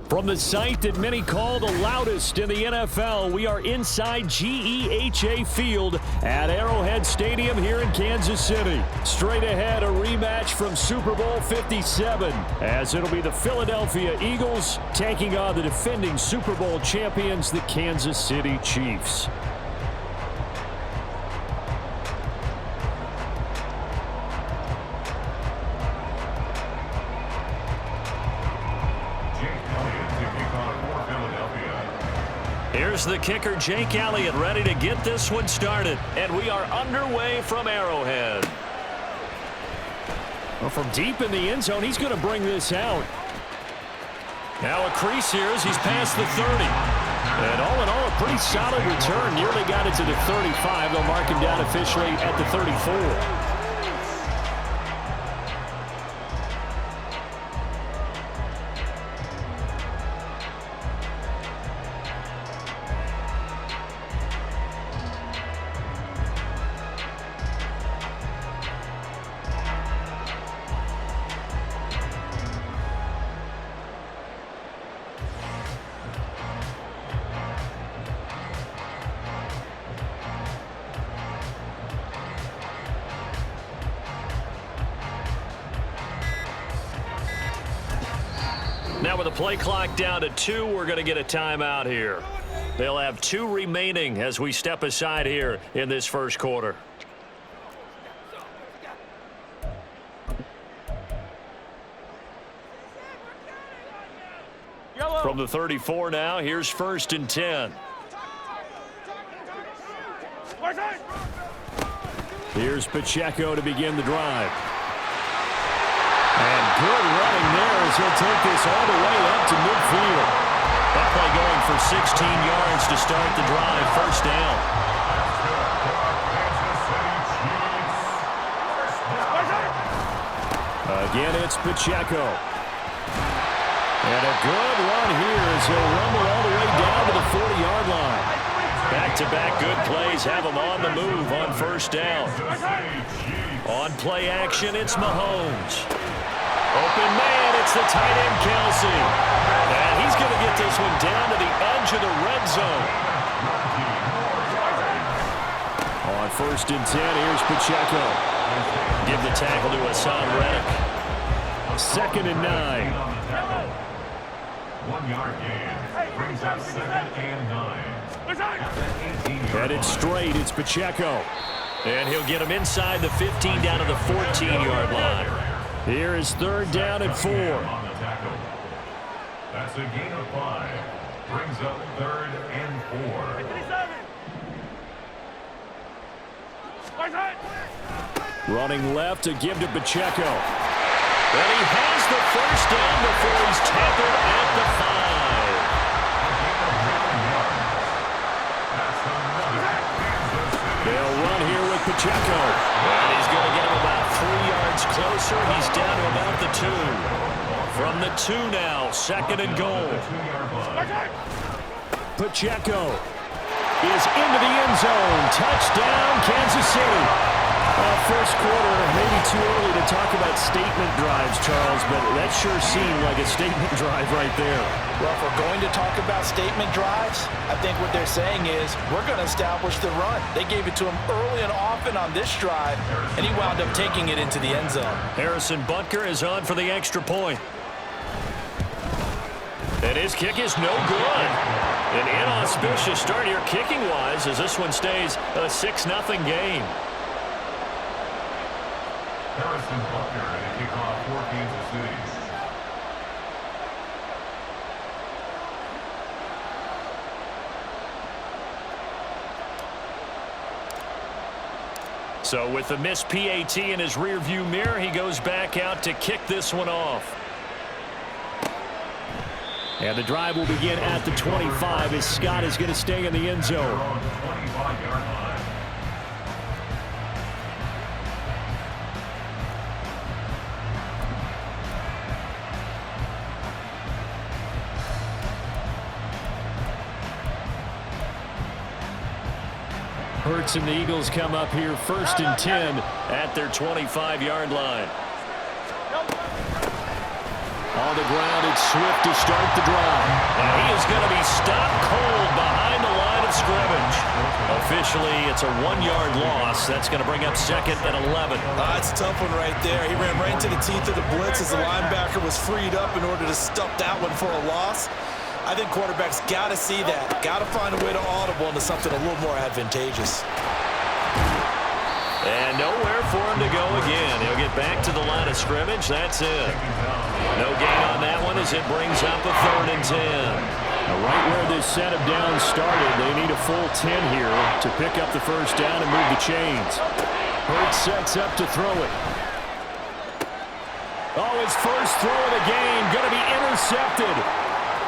From the site that many call the loudest in the NFL, we are inside GEHA Field at Arrowhead Stadium here in Kansas City. Straight ahead, a rematch from Super Bowl 57, as it'll be the Philadelphia Eagles taking on the defending Super Bowl champions, the Kansas City Chiefs. Here's the kicker, Jake Elliott, ready to get this one started. And we are underway from Arrowhead. Well, from deep in the end zone, he's going to bring this out. Now a crease here as he's past the 30. And all in all, a pretty solid return. Nearly got it to the 35. They'll mark him down officially at the 34. Now with the play clock down to 2, we're going to get a timeout here. They'll have 2 remaining as we step aside here in this first quarter. From the 34 now, here's 1st and 10. Here's Pacheco to begin the drive. And good running there as he'll take this all the way up to midfield. That play going for 16 yards to start the drive. 1st down. Again, it's Pacheco. And a good run here as he'll rumble all the way down to the 40-yard line. Back-to-back good plays have him on the move on 1st down. On play action, it's Mahomes. Open man, it's the tight end, Kelsey. And he's going to get this one down to the edge of the red zone. On 1st and 10, here's Pacheco. Give the tackle to Hassan Reddick. 2nd and 9. 1-yard gain brings up 2nd and 9. Headed straight, it's Pacheco. And he'll get him inside the 15 down to the 14-yard line. Here is 3rd down and 4. That's a gain of 5. Brings up 3rd and 4. Running left to give to Pacheco. And he has the 1st down before he's tackled at the 5. They'll run here with Pacheco. And he's going to get him about 3 yards closer. He's down to about the 2. From the 2 now, 2nd and goal. Pacheco is into the end zone. Touchdown, Kansas City. First quarter, maybe too early to talk about statement drives, Charles, but that sure seemed like a statement drive right there. Well, if we're going to talk about statement drives, I think what they're saying is we're going to establish the run. They gave it to him early and often on this drive, and he wound up taking it into the end zone. Harrison Butker is on for the extra point. And his kick is no good. An inauspicious start here kicking-wise as this one stays a 6-0 game. Harrison Butker to kick off for Kansas City. So with the missed PAT in his rearview mirror, he goes back out to kick this one off. And the drive will begin at the 25 as Scott is going to stay in the end zone. Hurts and the Eagles come up here 1st and 10 at their 25-yard line. On the ground, it's Swift to start the drive. And he is going to be stopped cold behind the line of scrimmage. Officially, it's a 1-yard loss. That's going to bring up 2nd and 11. That's a tough one right there. He ran right into the teeth of the blitz as the linebacker was freed up in order to stuff that one for a loss. I think quarterbacks got to see that. Got to find a way to audible into something a little more advantageous. And nowhere for him to go again. He'll get back to the line of scrimmage. That's it. No gain on that one as it brings up a 3rd and 10. Now right where this set of downs started, they need a full 10 here to pick up the first down and move the chains. Hurts sets up to throw it. Oh, his first throw of the game going to be intercepted.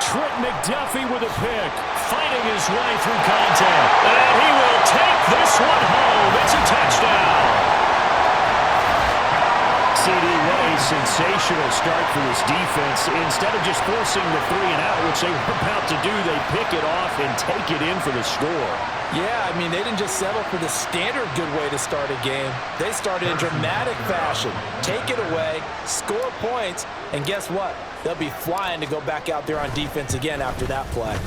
Trent McDuffie with a pick. Fighting his way through contact. And he will take this one home. It's a touchdown. CD, what a sensational start for this defense. Instead of just forcing the 3-and-out, which they were about to do, they pick it off and take it in for the score. Yeah, I mean, they didn't just settle for the standard good way to start a game. They started in dramatic fashion. Take it away, score points, and guess what? They'll be flying to go back out there on defense again after that play.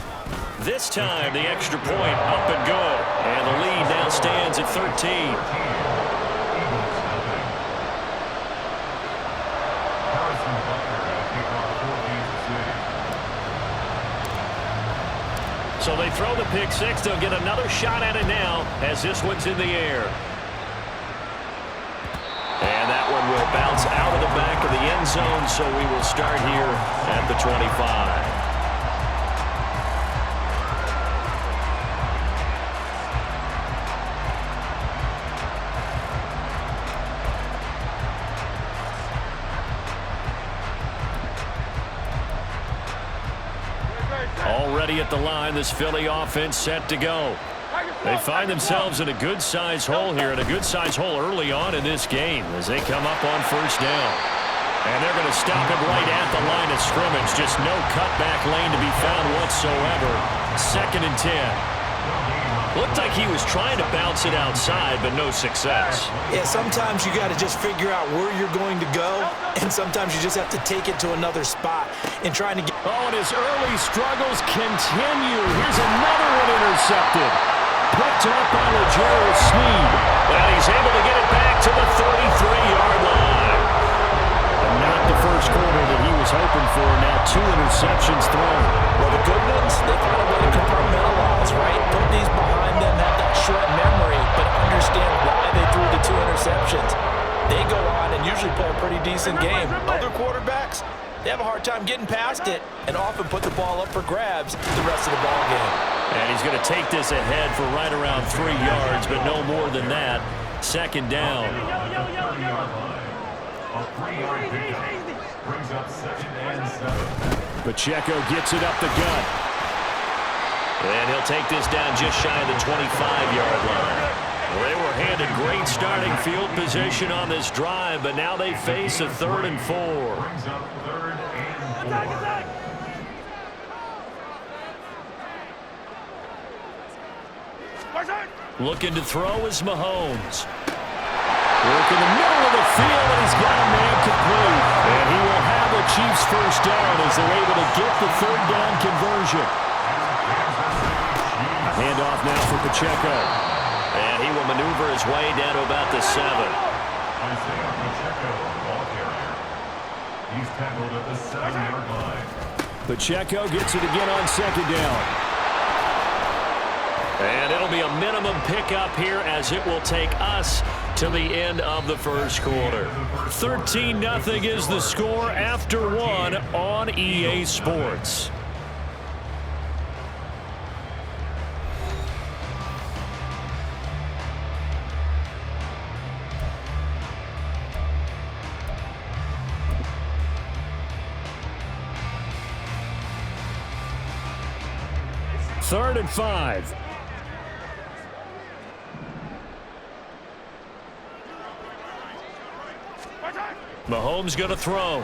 This time, the extra point up and good. And the lead now stands at 13. So they throw the pick six. They'll get another shot at it now as this one's in the air. And that one will bounce out of the back of the end zone, so we will start here at the 25. Already at the line, this Philly offense set to go. They find themselves in a good-sized hole here, and a good-sized hole early on in this game as they come up on first down. And they're going to stop it right at the line of scrimmage. Just no cutback lane to be found whatsoever. 2nd and 10. Looked like he was trying to bounce it outside, but no success. Yeah, sometimes you got to just figure out where you're going to go, and sometimes you just have to take it to another spot and trying to get... Oh, and his early struggles continue. Here's another one intercepted. Picked up by Legero Sneed. And he's able to get it back to the 33-yard line. And not the first quarter that he was hoping for. Now 2 interceptions thrown. Well, the good ones, they find a way to compartmentalize, right? Put these behind them, have that short memory, but understand why they threw the 2 interceptions. They go on and usually play a pretty decent game. Other quarterbacks, they have a hard time getting past it and often put the ball up for grabs the rest of the ball game. And he's going to take this ahead for right around 3 yards, but no more than that. 2nd down. A 3-yard pickup brings up 2nd and 7. Pacheco gets it up the gut. And he'll take this down just shy of the 25-yard line. Well, they were handed great starting field position on this drive, but now they face a 3rd and 4. Brings up 3rd and 4. Looking to throw is Mahomes. Work in the middle of the field, and he's got a man complete. And he will have the Chiefs first down as they're able to get the 3rd down conversion. Handoff now for Pacheco. And he will maneuver his way down to about the 7. Isaiah Pacheco, ball carrier. He's tackled at the 7-yard line. Pacheco gets it again on 2nd down. And it'll be a minimum pickup here as it will take us to the end of the first quarter. 13-0 is the score after 1 on EA Sports. Third and 5. Mahomes going to throw.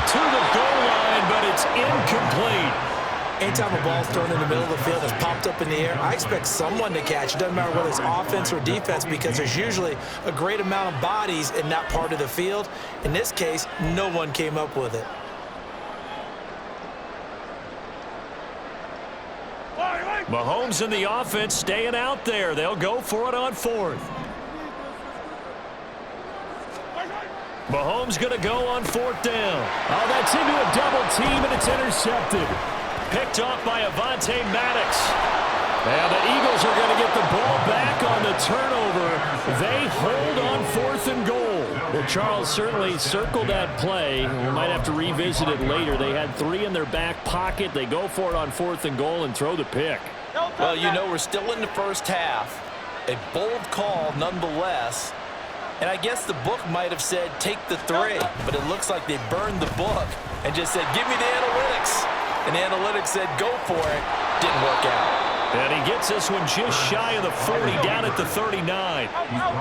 To the goal line, but it's incomplete. Anytime a ball's thrown in the middle of the field that's popped up in the air, I expect someone to catch. It doesn't matter whether it's offense or defense because there's usually a great amount of bodies in that part of the field. In this case, no one came up with it. Mahomes and the offense staying out there. They'll go for it on fourth. Mahomes going to go on fourth down. Oh, that's into a double team, and it's intercepted. Picked off by Avonte Maddox. And the Eagles are going to get the ball back on the turnover. They hold on fourth and goal. Well, Charles certainly circled that play. We might have to revisit it later. They had 3 in their back pocket. They go for it on fourth and goal and throw the pick. Well, you know, we're still in the first half. A bold call nonetheless. And I guess the book might have said take the 3, but it looks like they burned the book and just said, give me the analytics. And the analytics said, go for it. Didn't work out. And he gets this one just shy of the 40, down at the 39.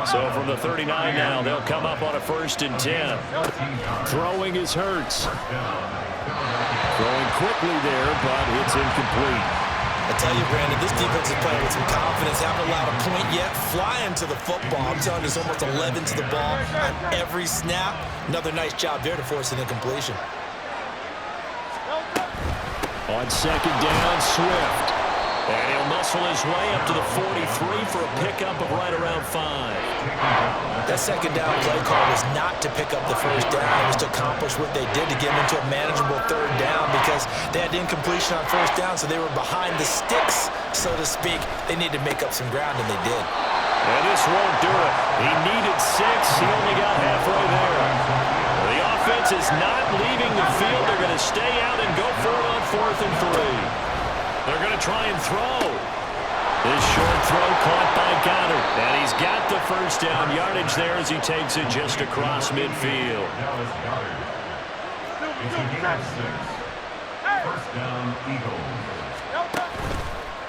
So from the 39 now, they'll come up on a 1st and 10. Throwing is Hurts. Throwing quickly there, but it's incomplete. I tell you, Brandon, this defense is playing with some confidence. Haven't allowed a point yet. Flying to the football. I'm telling you, there's almost 11 to the ball on every snap. Another nice job there to force an incompletion. On 2nd down, Swift. And he'll muscle his way up to the 43 for a pickup of right around 5. That 2nd down play call was not to pick up the 1st down. It was to accomplish what they did to get them into a manageable 3rd down because they had incompletion on 1st down, so they were behind the sticks, so to speak. They needed to make up some ground, and they did. And this won't do it. He needed 6. He only got halfway there. The offense is not leaving the field. They're going to stay out and go for it on 4th and 3. They're going to try and throw. This short throw caught by Goddard. And he's got the 1st down yardage there as he takes it just across midfield. It's a gain of 6. 1st down, Eagles.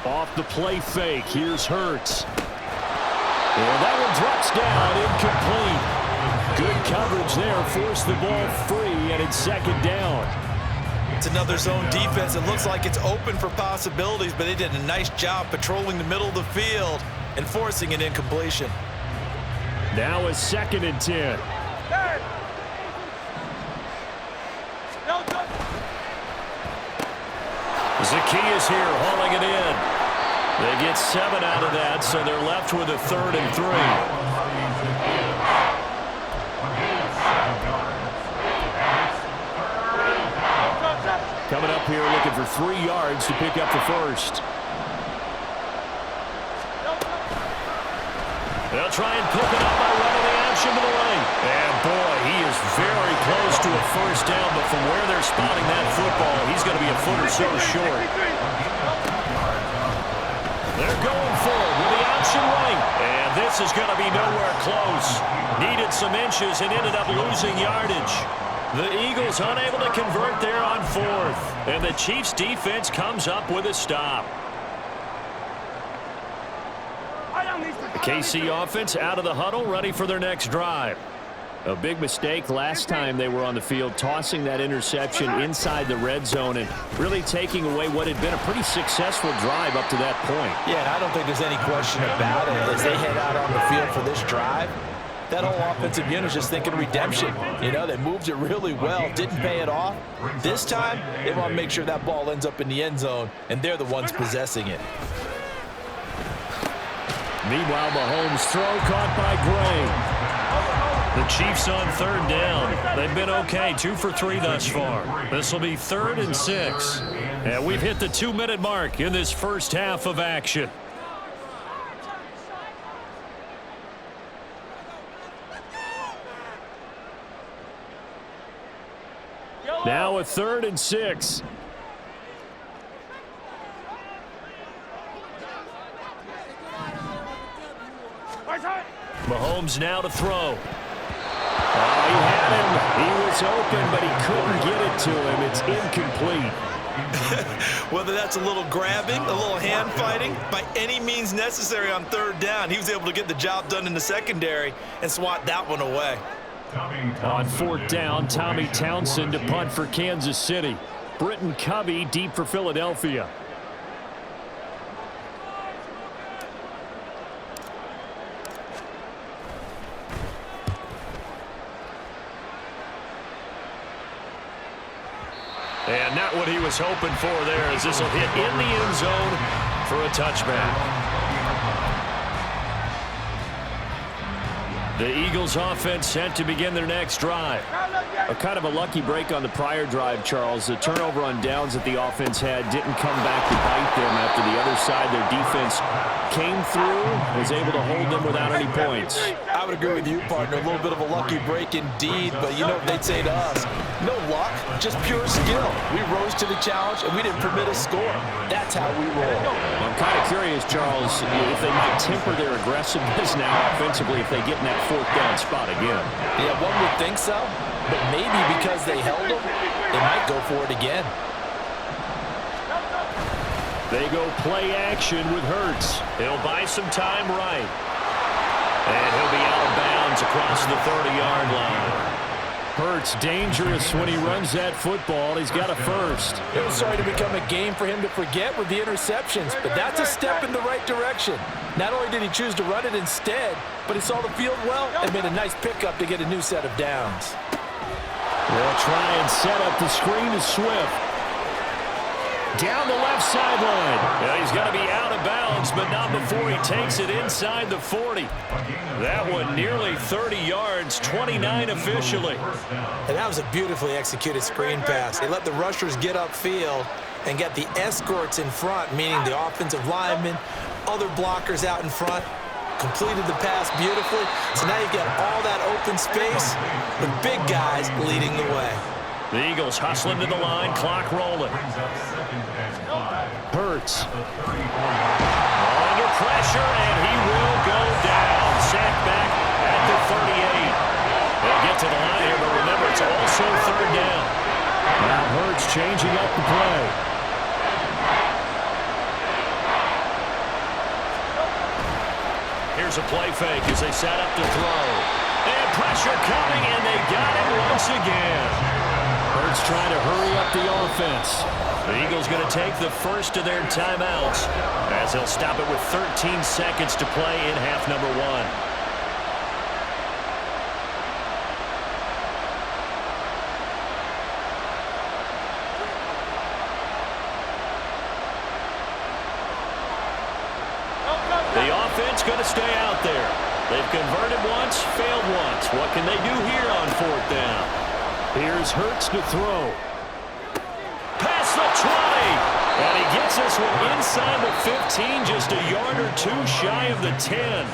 Off the play fake, here's Hurts. And that one drops down, incomplete. Good coverage there, forced the ball free, and it's 2nd down. It's another zone defense. It looks like it's open for possibilities, but they did a nice job patrolling the middle of the field and forcing an incompletion. Now a 2nd and 10. Zacchaeus here hauling it in. They get 7 out of that, so they're left with a 3rd and 3. Coming up here looking for 3 yards to pick up the 1st. They'll try and pick it up by running the action to the lane. And boy, he is very close to a 1st down, but from where they're spotting that football, he's going to be a foot or so short. They're going forward with the option right. And this is going to be nowhere close. Needed some inches and ended up losing yardage. The Eagles unable to convert there on 4th. And the Chiefs defense comes up with a stop. The KC offense out of the huddle, ready for their next drive. A big mistake last time they were on the field, tossing that interception inside the red zone and really taking away what had been a pretty successful drive up to that point. Yeah, and I don't think there's any question about it. As they head out on the field for this drive, that whole offensive unit is just thinking redemption. You know, they moved it really well, didn't pay it off. This time, they want to make sure that ball ends up in the end zone, and they're the ones possessing it. Meanwhile, Mahomes' throw caught by Gray. The Chiefs on 3rd down. They've been okay, 2 for 3 thus far. This will be 3rd and 6. And we've hit the 2-minute mark in this first half of action. Now a 3rd and 6. Mahomes now to throw. Oh, he had him. He was open, but he couldn't get it to him. It's incomplete. Whether that's a little grabbing, a little hand fighting, by any means necessary on 3rd down, he was able to get the job done in the secondary and swat that one away. On 4th down, Tommy Townsend to punt for Kansas City. Britton Covey deep for Philadelphia. And not what he was hoping for there, as this will hit in the end zone for a touchback. The Eagles offense set to begin their next drive. A kind of a lucky break on the prior drive, Charles. The turnover on downs that the offense had didn't come back to bite them after the other side. Their defense came through, was able to hold them without any points. I would agree with you, partner. A little bit of a lucky break indeed, but you know what they'd say to us? No luck, just pure skill. We rose to the challenge, and we didn't permit a score. That's how we roll. I'm kind of curious, Charles, if they might temper their aggressiveness now offensively if they get in that fourth down spot again. Yeah, one would think so, but maybe because they held them, they might go for it again. They go play action with Hurts. He'll buy some time right. And he'll be out of bounds across the 30-yard line. Hurts dangerous when he runs that football. He's got a first. It was starting to become a game for him to forget with the interceptions, but that's a step in the right direction. Not only did he choose to run it instead, but he saw the field well and made a nice pickup to get a new set of downs. They'll try and set up the screen to Swift. Down the left sideline. Yeah, he's got to be out of bounds, but not before he takes it inside the 40. That one nearly 30 yards, 29 officially. And that was a beautifully executed screen pass. They let the rushers get upfield and get the escorts in front, meaning the offensive linemen, other blockers out in front. Completed the pass beautifully. So now you've got all that open space with big guys leading the way. The Eagles hustling to the line, clock rolling. Hurts. Under pressure, and he will go down. Sacked back at the 38. They'll get to the line here, but remember, it's also third down. Now Hurts changing up the play. Here's a play fake as they set up to throw. And pressure coming, and they got him once again. Hurts trying to hurry up the offense. The Eagles going to take the first of their timeouts as they'll stop it with 13 seconds to play in half number one. The offense going to stay out there. They've converted once, failed once. What can they do here on fourth down? Here's Hurts to throw. Past the 20. And he gets this one inside the 15, just a yard or two shy of the 10.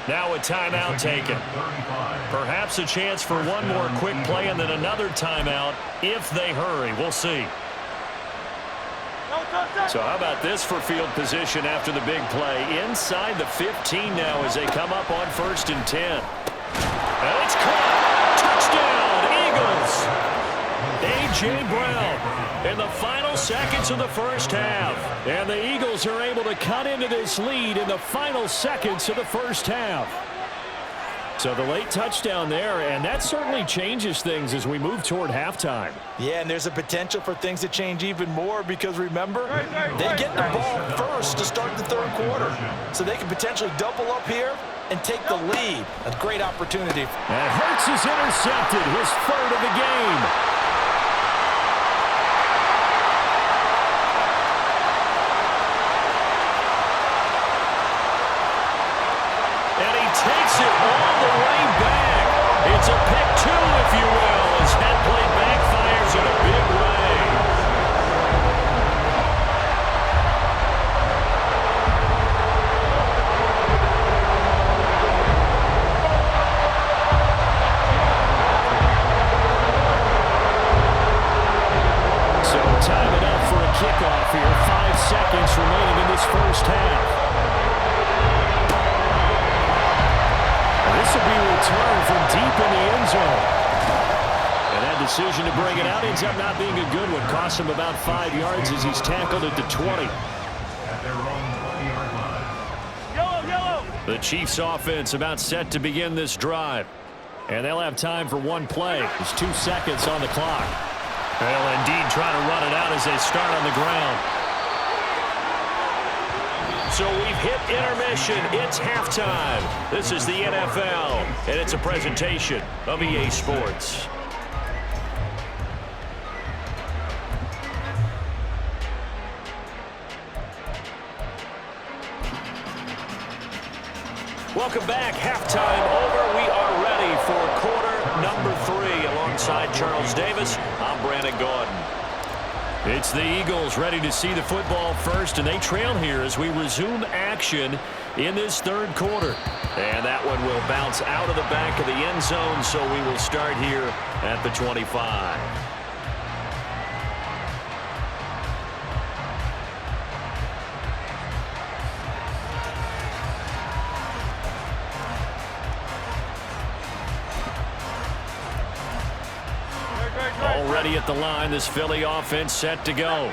Now a timeout taken. Perhaps a chance for one more quick play and then another timeout if they hurry. We'll see. So how about this for field position after the big play? Inside the 15 now as they come up on 1st and 10. And it's caught. Touchdown, Eagles. A.J. Brown in the final seconds of the first half. And the Eagles are able to cut into this lead in the final seconds of the first half. So the late touchdown there, and that certainly changes things as we move toward halftime. Yeah, and there's a potential for things to change even more because, remember, they get the ball first to start the third quarter. So they can potentially double up here and take the lead. A great opportunity. And Hurts is intercepted, his third of the game. Takes it all the way back. It's a pick two, if you will, as that play backfires in a big way. So time it up for a kickoff here. 5 seconds remaining in this first half. This will be returned from deep in the end zone. And that decision to bring it out ends up not being a good one. Costs him about 5 yards as he's tackled at the 20. The Chiefs offense about set to begin this drive. And they'll have time for one play. There's 2 seconds on the clock. They'll indeed try to run it out as as they start on the ground. So we've hit intermission. It's halftime. This is the NFL, and it's a presentation of EA Sports. Welcome back. Halftime over. We are ready for quarter number 3. Alongside Charles Davis, I'm Brandon Gordon. It's the Eagles ready to see the football first, and they trail here as we resume action in this third quarter. And that one will bounce out of the back of the end zone, so we will start here at the 25. Already at the line, this Philly offense set to go.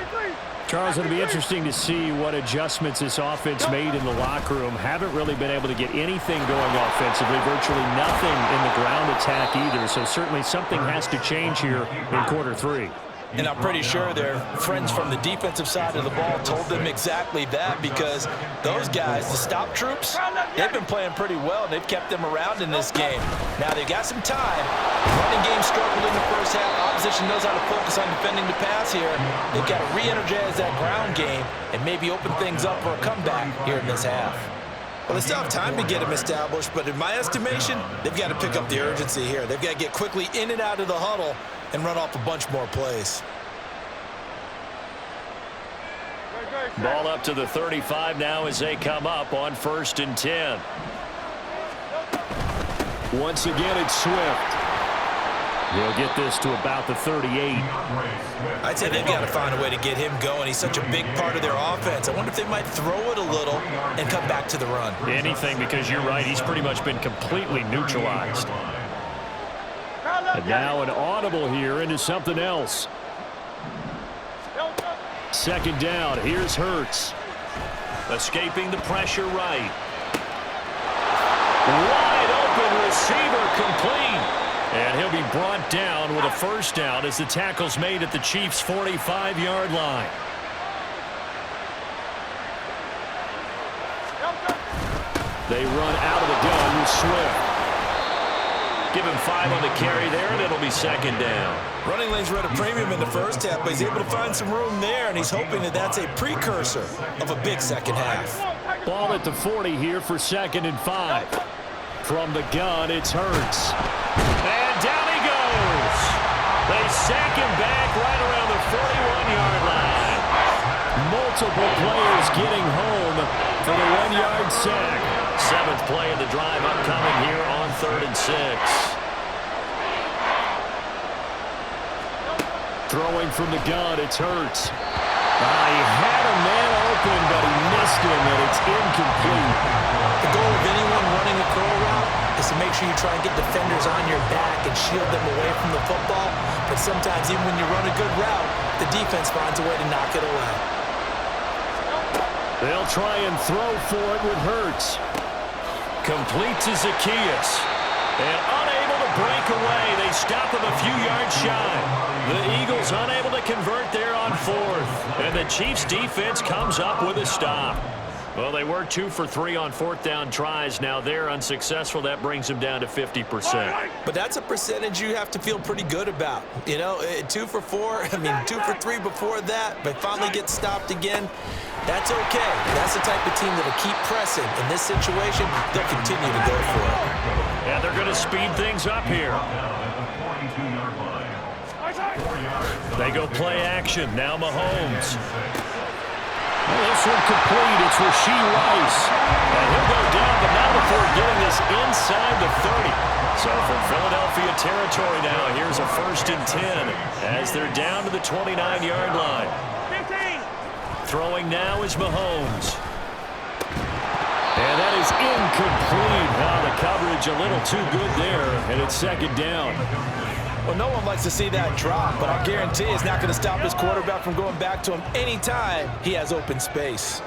Charles, it'll be interesting to see what adjustments this offense made in the locker room. Haven't really been able to get anything going offensively, virtually nothing in the ground attack either. So certainly something has to change here in quarter 3. And I'm pretty sure their friends from the defensive side of the ball told them exactly that, because those guys, the stop troops, they've been playing pretty well, and they've kept them around in this game. Now, they've got some time. Running game struggled in the first half. Opposition knows how to focus on defending the pass here. They've got to re-energize that ground game and maybe open things up for a comeback here in this half. Well, they still have time to get them established, but in my estimation, they've got to pick up the urgency here. They've got to get quickly in and out of the huddle and run off a bunch more plays. Ball up to the 35 now as they come up on 1st and 10. Once again, it's Swift. He'll get this to about the 38. I'd say they've got to find a way to get him going. He's such a big part of their offense. I wonder if they might throw it a little and come back to the run. Anything, because you're right. He's pretty much been completely neutralized. And now an audible here into something else. 2nd down. Here's Hurts. Escaping the pressure right. Wide open receiver complete. And he'll be brought down with a 1st down as the tackle's made at the Chiefs' 45-yard line. They run out of the gun with Swift. Give him 5 on the carry there, and it'll be 2nd down. Running lanes were at a premium in the first half, but he's able to find some room there, and he's hoping that that's a precursor of a big second half. Ball at the 40 here for 2nd and 5. From the gun, it's Hurts. And down he goes. They sack him back right around the 41-yard line. Multiple players getting home for the 1-yard sack. 7th play of the drive upcoming here on 3rd and 6. Throwing from the gun, it's Hurts. He had a man open, but he missed him, and it's incomplete. The goal of anyone running a curl route is to make sure you try and get defenders on your back and shield them away from the football. But sometimes, even when you run a good route, the defense finds a way to knock it away. They'll try and throw for it with Hurts. Complete to Zacchaeus. And unable to break away. They stop him a few yards shy. The Eagles unable to convert there on 4th. And the Chiefs defense comes up with a stop. Well, they were 2 for 3 on 4th down tries. Now they're unsuccessful. That brings them down to 50%. But that's a percentage you have to feel pretty good about. You know, 2 for 4, 2 for 3 before that, but finally get stopped again. That's okay. That's the type of team that'll keep pressing. In this situation, they'll continue to go for it. Yeah, they're going to speed things up here. They go play action. Now Mahomes. This one complete. It's Rashee Rice. And he'll go down, but not before getting this inside the 30. So from Philadelphia territory now, here's a 1st and 10 as they're down to the 29-yard line. 15. Throwing now is Mahomes. And that is incomplete. The coverage a little too good there, and it's 2nd down. Well, no one likes to see that drop, but I guarantee it's not going to stop his quarterback from going back to him anytime he has open space.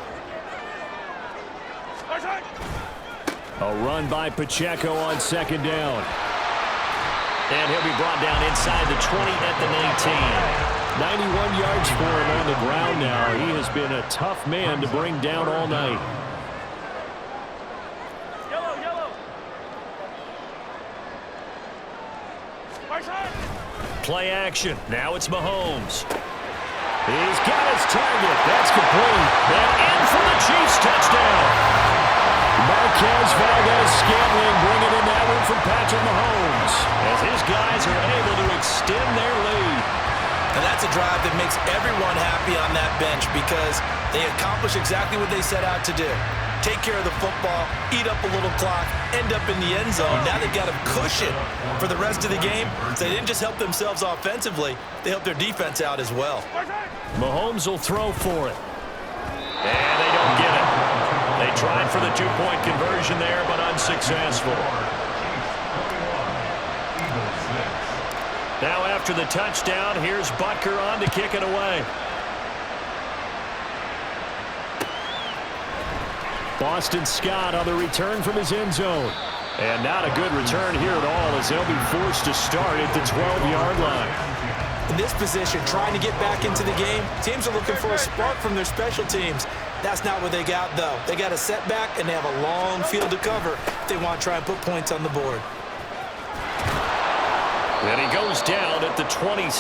A run by Pacheco on 2nd down. And he'll be brought down inside the 20 at the 19. 91 yards for him on the ground now. He has been a tough man to bring down all night. Play action. Now it's Mahomes. He's got his target. That's complete. And in for the Chiefs touchdown. Marquez Valdez-Scantling bringing in that one from Patrick Mahomes as his guys are able to extend their lead. And that's a drive that makes everyone happy on that bench because they accomplish exactly what they set out to do. Take care of the football, eat up a little clock, end up in the end zone. Now they've got a cushion for the rest of the game. So they didn't just help themselves offensively, they helped their defense out as well. Mahomes will throw for it. And they don't get it. They tried for the two-point conversion there, but unsuccessful. Now after the touchdown, here's Butker on to kick it away. Boston Scott on the return from his end zone. And not a good return here at all as they'll be forced to start at the 12-yard line. In this position, trying to get back into the game, teams are looking for a spark from their special teams. That's not what they got, though. They got a setback, and they have a long field to cover if they want to try and put points on the board. And he goes down at the 26,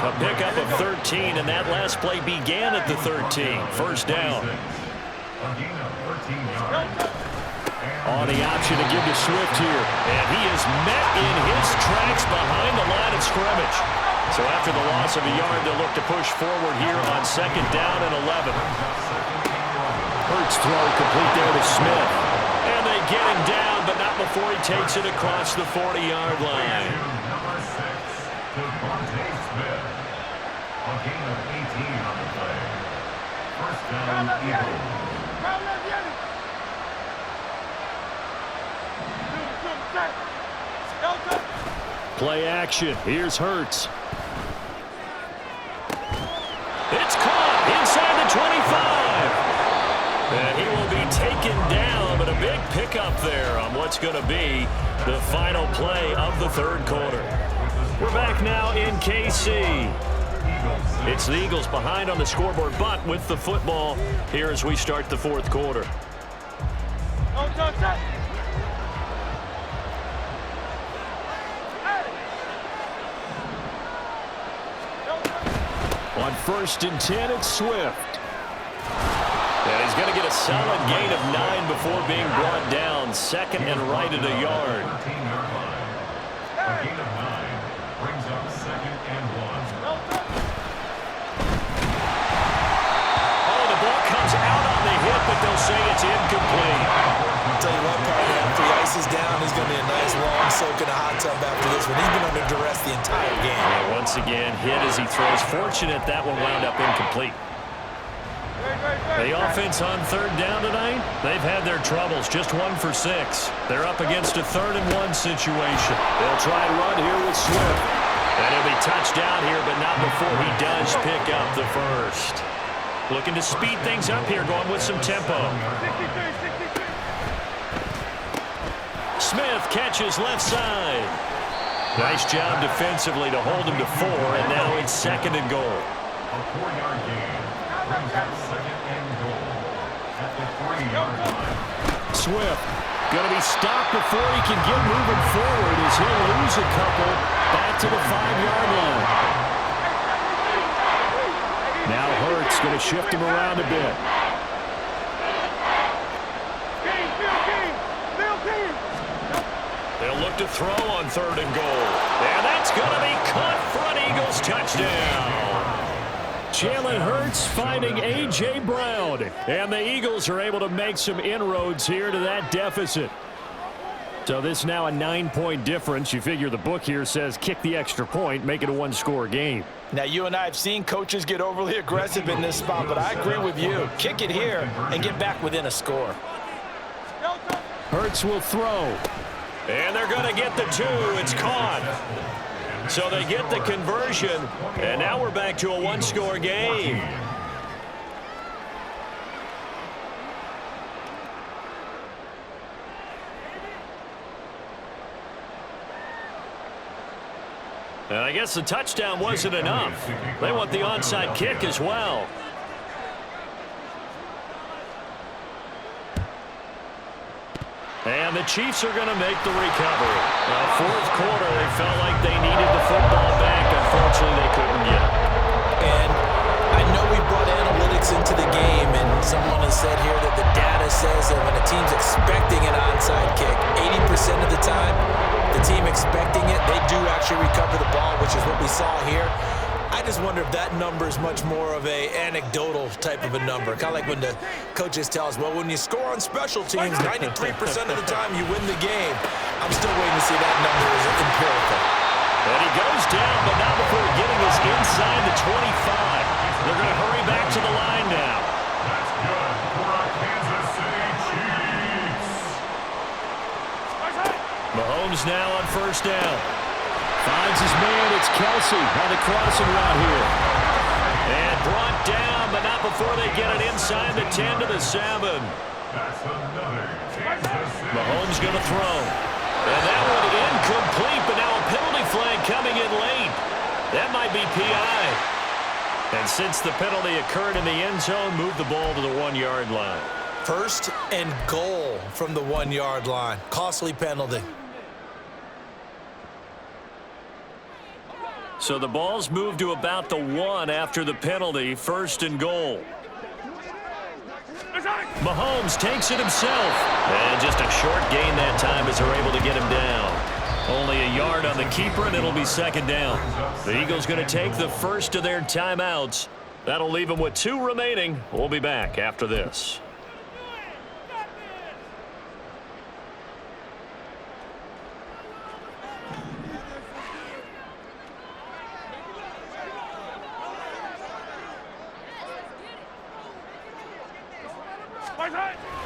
a pickup of 13, and that last play began at the 13. First down. On the option to give to Swift here. And he is met in his tracks behind the line of scrimmage. So after the loss of a yard, they'll look to push forward here on second down and 11. Hurts throw complete there to Smith. And they get him down, but not before he takes it across the 40-yard line. First down, Eagles. Play action. Here's Hurts. It's caught inside the 25. And he will be taken down, but a big pickup there on what's going to be the final play of the third quarter. We're back now in KC. It's the Eagles behind on the scoreboard, but with the football here as we start the fourth quarter. On 1st and 10, it's Swift. And he's going to get a solid gain of 9 before being brought down. Second and right at a yard. A gain of 9 brings up second and 1. Oh, the ball comes out on the hit, but they'll say it's incomplete. I'll tell you what, partner, after the ice is down, he's going to be a nice long soak in a hot tub after this one. He's been under duress the entire game. And once again, hit as he throws. Fortunate that one wound up incomplete. The offense on third down tonight, they've had their troubles. Just 1 for 6. They're up against a 3rd and 1 situation. They'll try and run here with Swift. And he'll be touched down here, but not before he does pick up the first. Looking to speed things up here, going with some tempo. Smith catches left side. Nice job defensively to hold him to 4, and now it's 2nd and goal. A 4-yard gain brings up second and goal at the 3-yard line. Swift going to be stopped before he can get moving forward as he'll lose a couple back to the 5-yard line. Now Hurts going to shift him around a bit. They'll look to throw on 3rd and goal. And that's going to be caught for an Eagles touchdown. Jalen Hurts finding A.J. Brown. And the Eagles are able to make some inroads here to that deficit. So this is now a 9-point difference. You figure the book here says kick the extra point, make it a 1-score game. Now, you and I have seen coaches get overly aggressive in this spot, but I agree with you. Kick it here and get back within a score. Hurts will throw. And they're going to get the 2. It's caught. So they get the conversion, and now we're back to a 1-score game. And I guess the touchdown wasn't enough. They want the onside kick as well. And the Chiefs are going to make the recovery. Now, fourth quarter, they felt like they needed the football back. Unfortunately, they couldn't get it. And I know we brought analytics into the game, and someone has said here that the data says that when a team's expecting an onside kick, 80% of the time, the team expecting it, they do actually recover the ball, which is what we saw here. I just wonder if that number is much more of a anecdotal type of a number. Kind of like when the coaches tell us, well, when you score on special teams, 93% of the time you win the game. I'm still waiting to see that number is empirical. And he goes down, but not before getting us inside the 25. They're going to hurry back to the line now. That's good for our Kansas City Chiefs. Mahomes now on first down. Finds his man. It's Kelsey on the crossing route here. And brought down, but not before they get it inside the 10 to the 7. That's another Kansas City. Mahomes going to throw. And that one incomplete, but now a penalty flag coming in late. That might be PI. And since the penalty occurred in the end zone, move the ball to the 1-yard line. First and goal from the 1-yard line. Costly penalty. So the ball's moved to about the 1 after the penalty. First and goal. Mahomes takes it himself. And just a short gain that time as they're able to get him down. Only a yard on the keeper, and it'll be second down. The Eagles going to take the first of their timeouts. That'll leave them with 2 remaining. We'll be back after this.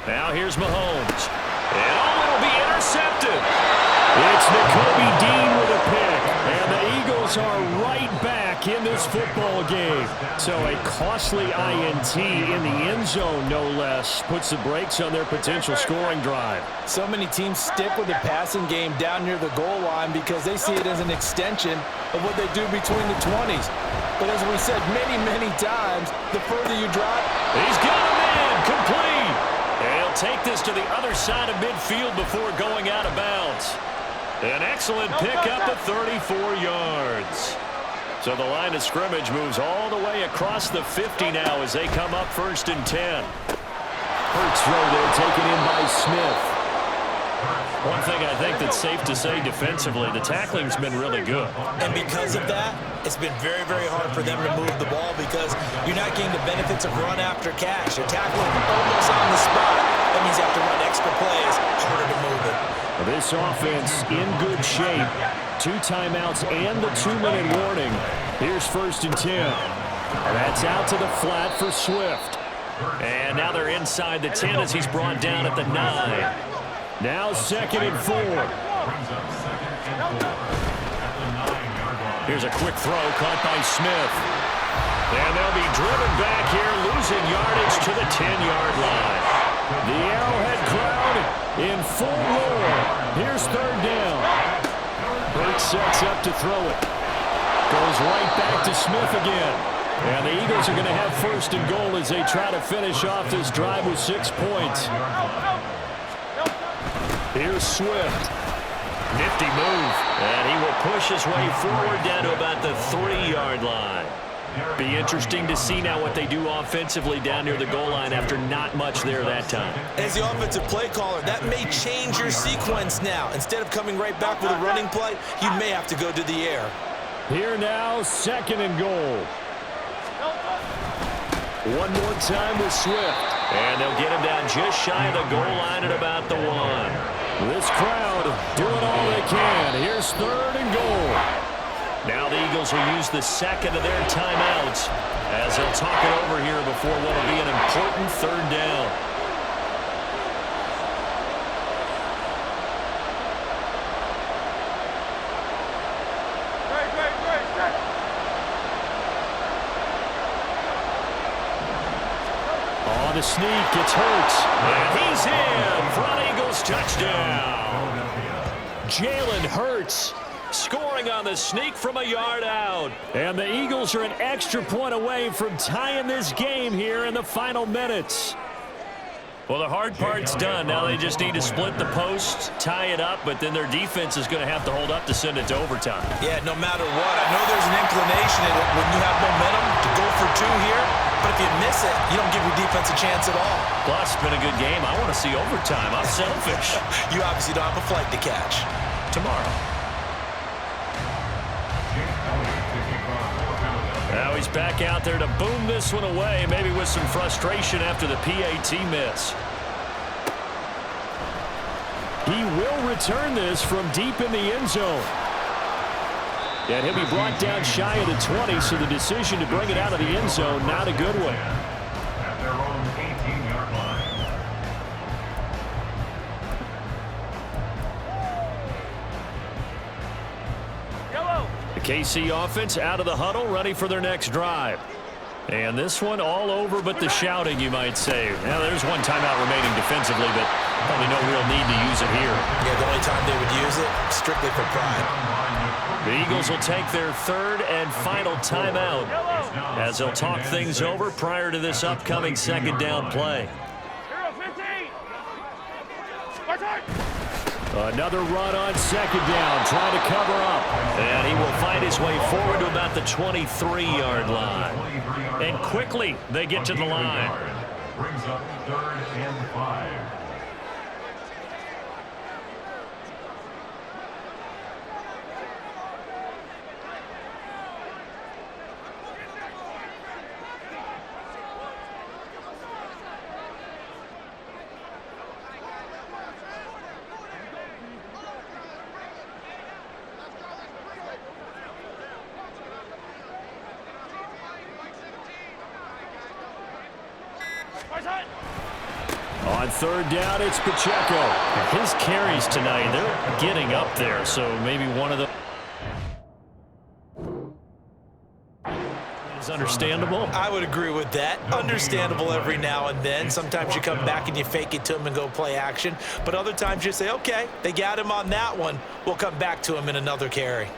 Now here's Mahomes. And it'll be intercepted. It's Nakobe Dean with a pick. And the Eagles are right back in this football game. So a costly INT in the end zone, no less, puts the brakes on their potential scoring drive. So many teams stick with the passing game down near the goal line because they see it as an extension of what they do between the 20s. But as we said many times, the further you drop, he's got a man complete. And he'll take this to the other side of midfield before going out of bounds. An excellent pickup of 34 yards. So the line of scrimmage moves all the way across the 50 now as they come up first and 10. Hurts throw there taken in by Smith. One thing I think that's safe to say defensively, the tackling's been really good. And because of that, it's been very hard for them to move the ball because you're not getting the benefits of run after catch. You're tackling almost on the spot. That means you have to run extra plays, harder to move it. This offense in good shape. 2 timeouts and the 2-minute warning. Here's first and 10. That's out to the flat for Swift. And now they're inside the 10 as he's brought down at the 9. Now second and 4. Here's a quick throw caught by Smith. And they'll be driven back here, losing yardage to the 10-yard line. The Arrowhead crowd in full roar. Here's third down. Hurts sets up to throw it. Goes right back to Smith again. And the Eagles are going to have first and goal as they try to finish off this drive with 6 points. Here's Swift. Nifty move. And he will push his way forward down to about the 3-yard line. Be interesting to see now what they do offensively down near the goal line after not much there that time. As the offensive play caller, that may change your sequence now. Instead of coming right back with a running play, you may have to go to the air. Here now, second and goal. One more time with Swift. And they'll get him down just shy of the goal line at about the 1. This crowd doing all they can. Here's third and goal. Now the Eagles will use the second of their timeouts as they'll talk it over here before what will be an important third down. On the sneak, it's Hurts. And he's in for an Eagles touchdown. Jalen Hurts scoring on the sneak from a yard out. And the Eagles are an extra point away from tying this game here in the final minutes. Well, the hard part's done. Now they just need to split the post, tie it up, but then their defense is going to have to hold up to send it to overtime. Yeah, no matter what. I know there's an inclination in it when you have momentum to go for two here, but if you miss it, you don't give your defense a chance at all. Plus, it's been a good game. I want to see overtime. I'm selfish. You obviously don't have a flight to catch. Tomorrow. Now he's back out there to boom this one away, maybe with some frustration after the PAT miss. He will return this from deep in the end zone. And he'll be brought down shy of the 20, so the decision to bring it out of the end zone, not a good one. At their own 18-yard line. The KC offense out of the huddle, ready for their next drive. And this one all over but the shouting, you might say. Now, there's one timeout remaining defensively, but probably no real need to use it here. Yeah, the only time they would use it, strictly for pride. The Eagles will take their third and final timeout as they'll talk things over prior to this upcoming second down play. Another run on second down, trying to cover up. And he will find his way forward to about the 23-yard line. And quickly, they get to the line. Brings up 3rd and 5. On third down, it's Pacheco. His carries tonight, they're getting up there, so maybe one of them is understandable. I would agree with that. Understandable every now and then. Sometimes you come back and you fake it to him and go play action. But other times you say, okay, they got him on that one. We'll come back to him in another carry.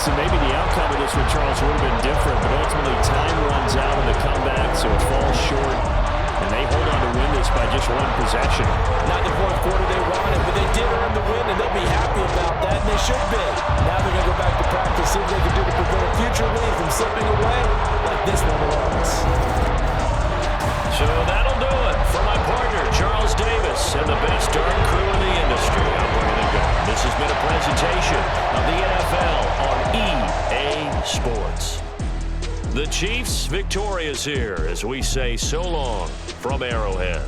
And maybe the outcome of this with Charles would have been different, but ultimately time runs out in the comeback, so it falls short. And they hold on to win this by just one possession. Not the fourth quarter they wanted, but they did earn the win, and they'll be happy about that, and they should be. Now they're going to go back to practice, see what they can do to prevent a future lead from slipping away like this one was. So that'll do it for my partner, Charles Davis, and the best darn crew in the industry. I'm Brandon Gott. This has been a presentation of the NFL on EA Sports. The Chiefs victorious here as we say so long from Arrowhead.